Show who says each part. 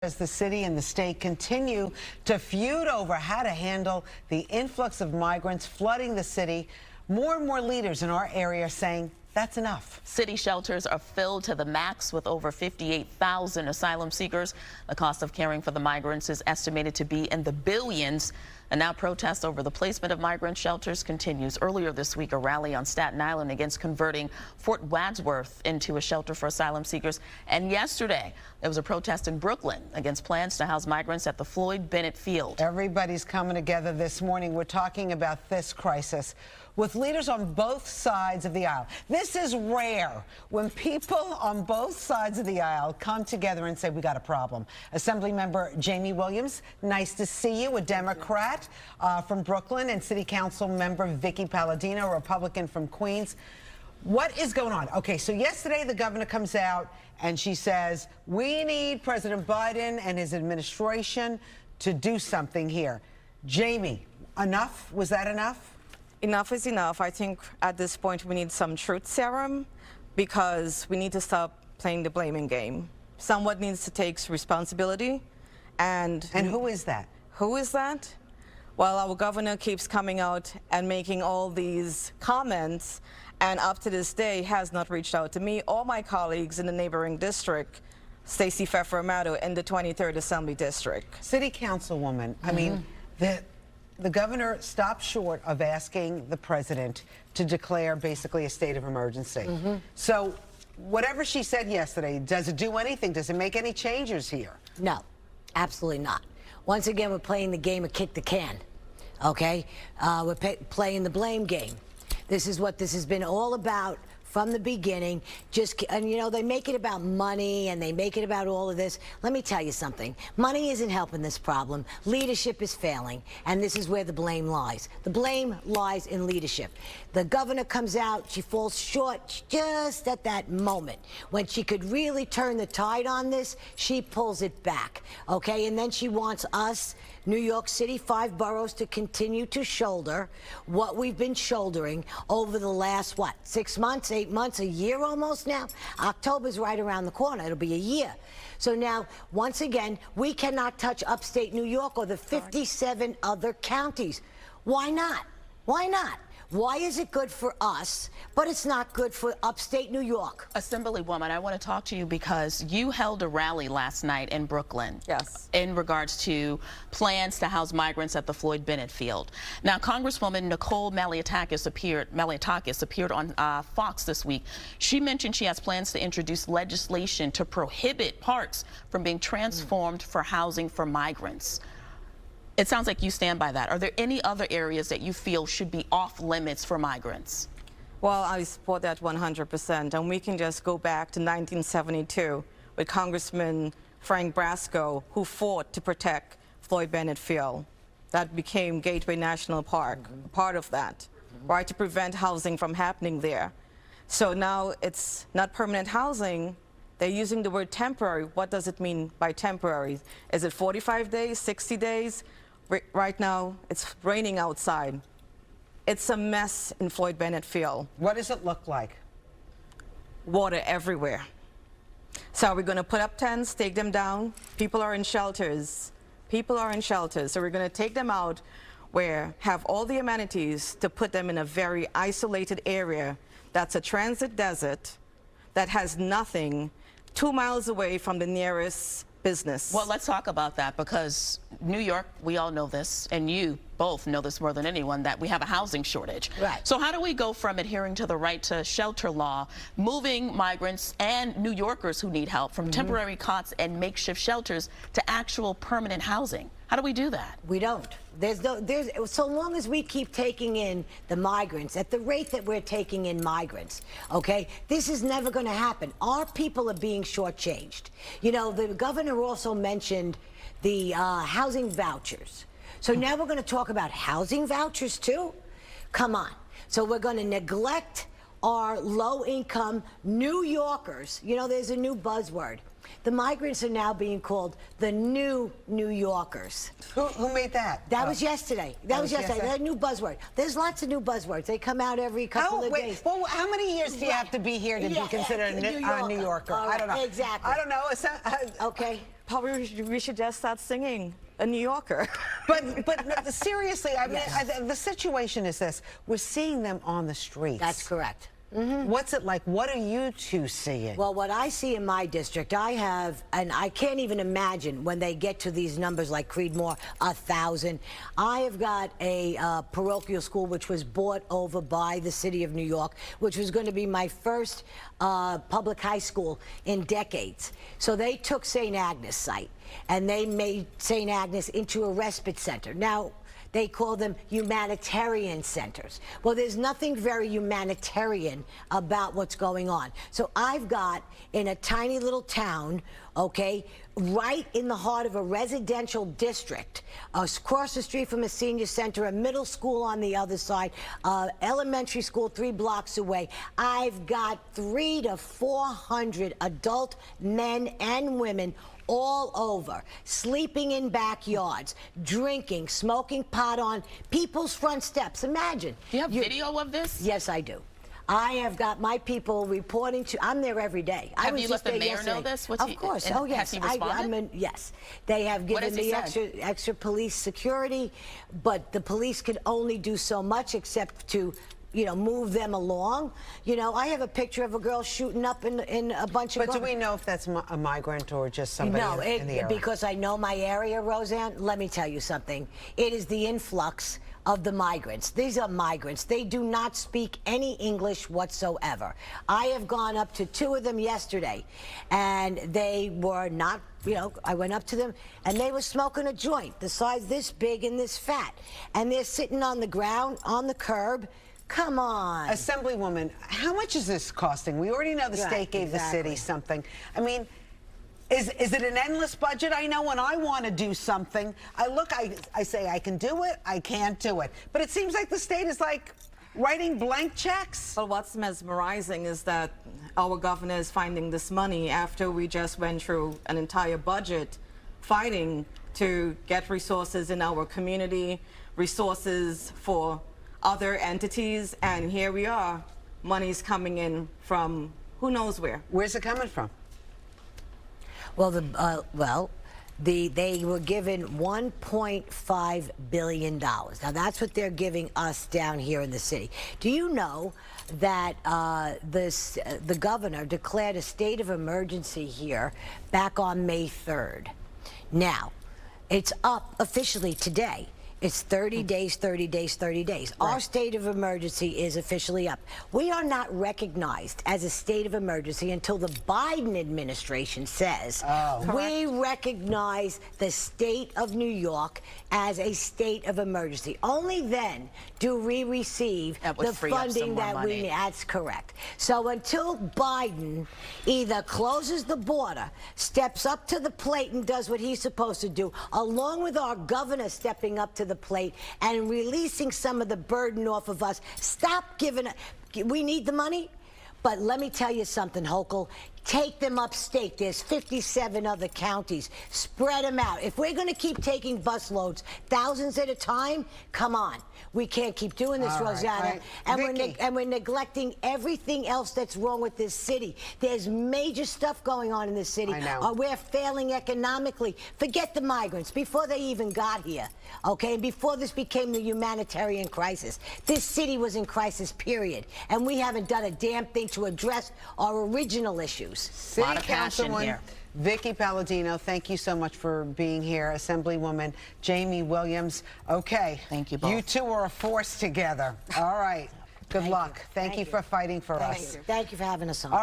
Speaker 1: As the city and the state continue to feud over how to handle the influx of migrants flooding the city, more and more leaders in our area are saying that's enough.
Speaker 2: City shelters are filled to the max with over 58,000 asylum seekers. The cost of caring for the migrants is estimated to be in the billions. And now protests over the placement of migrant shelters continues. Earlier this week, a rally on Staten Island against converting Fort Wadsworth into a shelter for asylum seekers. And yesterday, there was a protest in Brooklyn against plans to house migrants at the Floyd Bennett Field.
Speaker 1: Everybody's coming together this morning. We're talking about this crisis with leaders on both sides of the aisle. This is rare when people on both sides of the aisle come together and say, we got a problem. Assemblymember Jaime Williams, nice to see you, a Democrat from Brooklyn, and City Council member Vickie Paladino, a Republican from Queens. What is going on? Okay, so yesterday the governor comes out and she says, we need President Biden and his administration to do something here. Jaime, enough? Was that enough?
Speaker 3: Enough is enough. I think at this point we need some truth serum because we need to stop playing the blaming game. Someone needs to take responsibility. And
Speaker 1: who is that?
Speaker 3: Who is that? Well, our governor keeps coming out and making all these comments, and up to this day has not reached out to me or my colleagues in the neighboring district, Stacey Fefer-Amato in the 23rd Assembly District.
Speaker 1: City Councilwoman, I mean, the governor stopped short of asking the president to declare basically a state of emergency. So whatever she said yesterday, does it do anything? Does it make any changes here?
Speaker 4: No, absolutely not. Once again, we're playing the game of kick the can, okay? We're playing the blame game. This is what this has been all about from the beginning. And you know, they make it about money and they make it about all of this. Let me tell you something. Money isn't helping this problem. Leadership is failing, and this is where the blame lies. The blame lies in leadership. The governor comes out, she falls short just at that moment. When she could really turn the tide on this, she pulls it back, okay? And then she wants us, New York City, 5 boroughs, to continue to shoulder what we've been shouldering over the last, 6 months, 8 months, a year almost now? October's right around the corner. It'll be a year. So now, once again, we cannot touch upstate New York or the 57 other counties. Why not? Why not? Why is it good for us, but it's not good for upstate New York?
Speaker 2: Assemblywoman, I want to talk to you because you held a rally last night in Brooklyn.
Speaker 3: Yes.
Speaker 2: In regards to plans to house migrants at the Floyd Bennett Field. Now, Congresswoman Nicole Malliotakis appeared on Fox this week. She mentioned she has plans to introduce legislation to prohibit parks from being transformed for housing for migrants. It sounds like you stand by that. Are there any other areas that you feel should be off limits for migrants?
Speaker 3: Well, I support that 100%. And we can just go back to 1972 with Congressman Frank Brasco, who fought to protect Floyd Bennett Field. That became Gateway National Park, part of that, right, to prevent housing from happening there. So now it's not permanent housing. They're using the word temporary. What does it mean by temporary? Is it 45 days, 60 days? Right now, it's raining outside. It's a mess in Floyd Bennett Field.
Speaker 1: What does it look like?
Speaker 3: Water everywhere. So are we going to put up tents, take them down? People are in shelters. People are in shelters. So we're going to take them out where have all the amenities to put them in a very isolated area that's a transit desert that has nothing, 2 miles away from the nearest business.
Speaker 2: Well, let's talk about that because New York, we all know this, and you both know this more than anyone, that we have a housing shortage.
Speaker 4: Right.
Speaker 2: So how do we go from adhering to the right to shelter law, moving migrants and New Yorkers who need help from temporary cots and makeshift shelters to actual permanent housing? How do we do that?
Speaker 4: We don't. So long as we keep taking in the migrants at the rate that we're taking in migrants, okay, this is never going to happen. Our people are being shortchanged. You know, the governor also mentioned the housing vouchers. So now we're going to talk about housing vouchers too? Come on. So we're going to neglect our low-income New Yorkers. You know, there's a new buzzword. The migrants are now being called the new New Yorkers.
Speaker 1: Who made that?
Speaker 4: That was yesterday. That was yesterday. That new buzzword. There's lots of new buzzwords. They come out every couple of days.
Speaker 1: Well, how many years do you have to be here to be considered a New Yorker?
Speaker 4: Right,
Speaker 1: I don't know.
Speaker 4: Exactly.
Speaker 1: I don't know.
Speaker 4: Okay.
Speaker 3: Probably we should just start singing a New Yorker.
Speaker 1: But seriously, I mean, the situation is this. We're seeing them on the streets.
Speaker 4: That's correct.
Speaker 1: What's it like? What are you two seeing?
Speaker 4: Well, what I see in my district, I have, and I can't even imagine when they get to these numbers like Creedmoor, 1,000. I have got a parochial school which was bought over by the city of New York, which was going to be my first public high school in decades. So they took St. Agnes site and they made St. Agnes into a respite center. Now, they call them humanitarian centers. Well, there's nothing very humanitarian about what's going on. So I've got, in a tiny little town, okay, right in the heart of a residential district, across the street from a senior center, a middle school on the other side, elementary school 3 blocks away. I've got 300 to 400 adult men and women all over, sleeping in backyards, drinking, smoking pot on people's front steps. Imagine.
Speaker 2: Do you have video of this?
Speaker 4: Yes, I do. I have got my people reporting to. I'm there every day.
Speaker 2: Have you let the mayor know this?
Speaker 4: Of course. Oh, yes.
Speaker 2: Has he responded?
Speaker 4: Yes. They have given me extra police security, but the police can only do so much except to, you know, move them along. You know, I have a picture of a girl shooting up in a bunch of...
Speaker 1: But do we know if that's a migrant or just somebody in the area?
Speaker 4: Because I know my area, Roseanne, let me tell you something. It is the influx of the migrants. These are migrants. They do not speak any English whatsoever. I have gone up to 2 of them yesterday, and they were not, you know, I went up to them, and they were smoking a joint the size this big and this fat. And they're sitting on the ground, on the curb. Come on.
Speaker 1: Assemblywoman, how much is this costing? We already know the state gave the city something. I mean, is it an endless budget? I know when I want to do something, I say I can do it, I can't do it. But it seems like the state is like writing blank checks.
Speaker 3: Well, what's mesmerizing is that our governor is finding this money after we just went through an entire budget fighting to get resources in our community, resources for other entities, and here we are. Money's coming in from who knows where.
Speaker 1: Where's it coming from?
Speaker 4: Well, they were given $1.5 billion. Now, that's what they're giving us down here in the city. Do you know that the governor declared a state of emergency here back on May 3rd? Now, it's up officially today. It's 30 days, 30 days, 30 days. Right. Our state of emergency is officially up. We are not recognized as a state of emergency until the Biden administration says we recognize the state of New York as a state of emergency. Only then do we receive the funding that we need. That's correct. So until Biden either closes the border, steps up to the plate and does what he's supposed to do, along with our governor stepping up to the plate and releasing some of the burden off of us. Stop giving it. We need the money, but let me tell you something, Hochul. Take them upstate. There's 57 other counties. Spread them out. If we're going to keep taking busloads, thousands at a time, come on. We can't keep doing this, Rosanna. And we're neglecting everything else that's wrong with this city. There's major stuff going on in this city.
Speaker 1: I know.
Speaker 4: We're failing economically. Forget the migrants. Before they even got here, okay, and before this became the humanitarian crisis, this city was in crisis, period. And we haven't done a damn thing to address our original issues.
Speaker 1: City Councilwoman Vickie Paladino, thank you so much for being here. Assemblywoman Jaime Williams. Okay.
Speaker 2: Thank you both.
Speaker 1: You two are a force together. All right. Good luck. Thank you for fighting for us.
Speaker 4: Thank you for having us on.